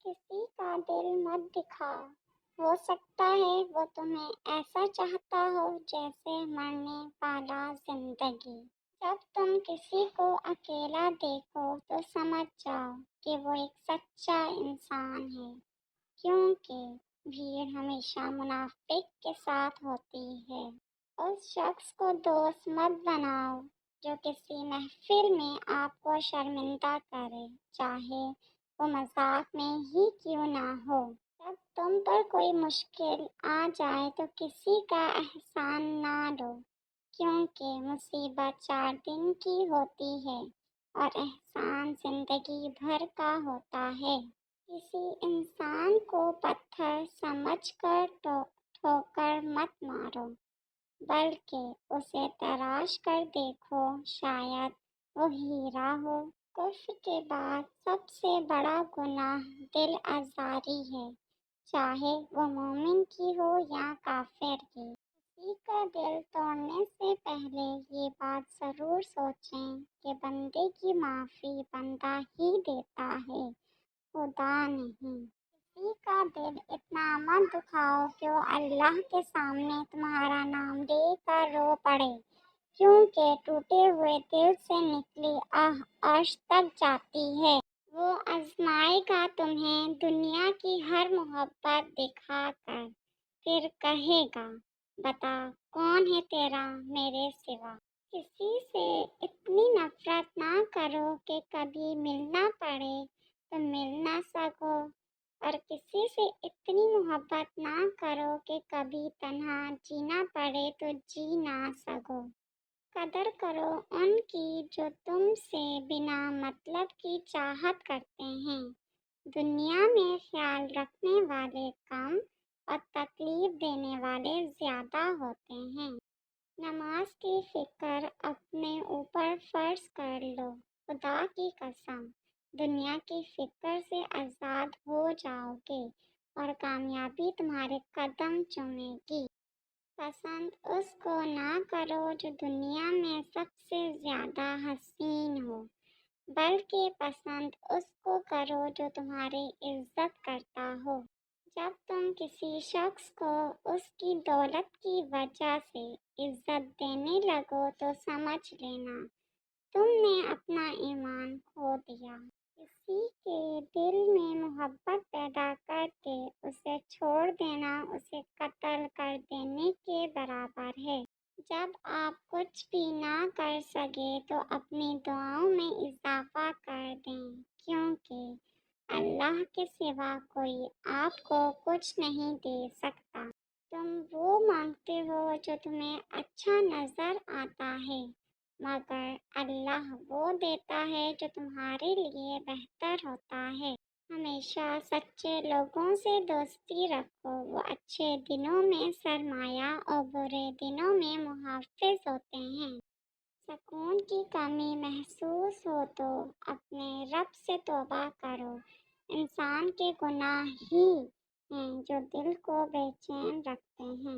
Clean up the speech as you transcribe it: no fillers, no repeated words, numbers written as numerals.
کسی کا دل مت دکھاؤ، ہو سکتا ہے وہ تمہیں ایسا چاہتا ہو جیسے مرنے والا زندگی۔ جب تم کسی کو اکیلا دیکھو تو سمجھ جاؤ کہ وہ ایک سچا انسان ہے، کیونکہ بھیڑ ہمیشہ منافق کے ساتھ ہوتی ہے۔ اس شخص کو دوست مت بناؤ جو کسی محفل میں آپ کو شرمندہ کرے، چاہے وہ مذاق میں ہی کیوں نہ ہو۔ جب تم پر کوئی مشکل آ جائے تو کسی کا احسان نہ لو، کیونکہ مصیبت 4 دن کی ہوتی ہے اور احسان زندگی بھر کا ہوتا ہے۔ کسی انسان کو پتھر سمجھ کر ٹھوکر مت مارو، بلکہ اسے تراش کر دیکھو، شاید وہ ہیرا ہو۔ کفر کے بعد سب سے بڑا گناہ دل آزاری ہے، چاہے وہ مومن کی ہو یا کافر کی۔ کسی کا دل توڑنے سے پہلے یہ بات ضرور سوچیں کہ بندے کی معافی بندہ ہی دیتا ہے، خدا نہیں۔ کسی کا دل اتنا مت دکھاؤ کہ وہ اللہ کے سامنے تمہارا نام لے کر رو پڑے، کیونکہ ٹوٹے ہوئے دل سے نکلی آہ عرش تک جاتی ہے۔ وہ آزمائے گا تمہیں دنیا کی ہر محبت دکھا کر، پھر کہے گا بتا کون ہے تیرا میرے سوا۔ کسی سے اتنی نفرت نہ کرو کہ کبھی ملنا پڑے تو مل نہ سکو، اور کسی سے اتنی محبت نہ کرو کہ کبھی تنہا جینا پڑے تو جی نہ سکو۔ قدر کرو ان کی جو تم سے بنا مطلب کی چاہت کرتے ہیں۔ دنیا میں خیال رکھنے والے کم اور تکلیف دینے والے زیادہ ہوتے ہیں۔ نماز کی فکر اپنے اوپر فرض کر لو، خدا کی قسم دنیا کی فکر سے آزاد ہو جاؤ گے اور کامیابی تمہارے قدم چومے گی۔ پسند اس کو نہ کرو جو دنیا میں سب سے زیادہ حسین ہو، بلکہ پسند اس کو کرو جو تمہاری عزت کرتا ہو۔ جب تم کسی شخص کو اس کی دولت کی وجہ سے عزت دینے لگو تو سمجھ لینا تم نے اپنا ایمان کھو دیا۔ کسی کے دل میں محبت پیدا کر کے اسے چھوڑ دینا اسے قتل کر دینے کے برابر ہے۔ جب آپ کچھ بھی نہ کر سکے تو اپنی دعاؤں میں اضافہ کر دیں، کیونکہ اللہ کے سوا کوئی آپ کو کچھ نہیں دے سکتا۔ تم وہ مانگتے ہو جو تمہیں اچھا نظر آتا ہے، مگر اللہ وہ دیتا ہے جو تمہارے لیے بہتر ہوتا ہے۔ ہمیشہ سچے لوگوں سے دوستی رکھو، وہ اچھے دنوں میں سرمایہ اور برے دنوں میں محافظ ہوتے ہیں۔ سکون کی کمی محسوس ہو تو اپنے رب سے توبہ کرو، انسان کے گناہ ہی ہیں جو دل کو بے چین رکھتے ہیں۔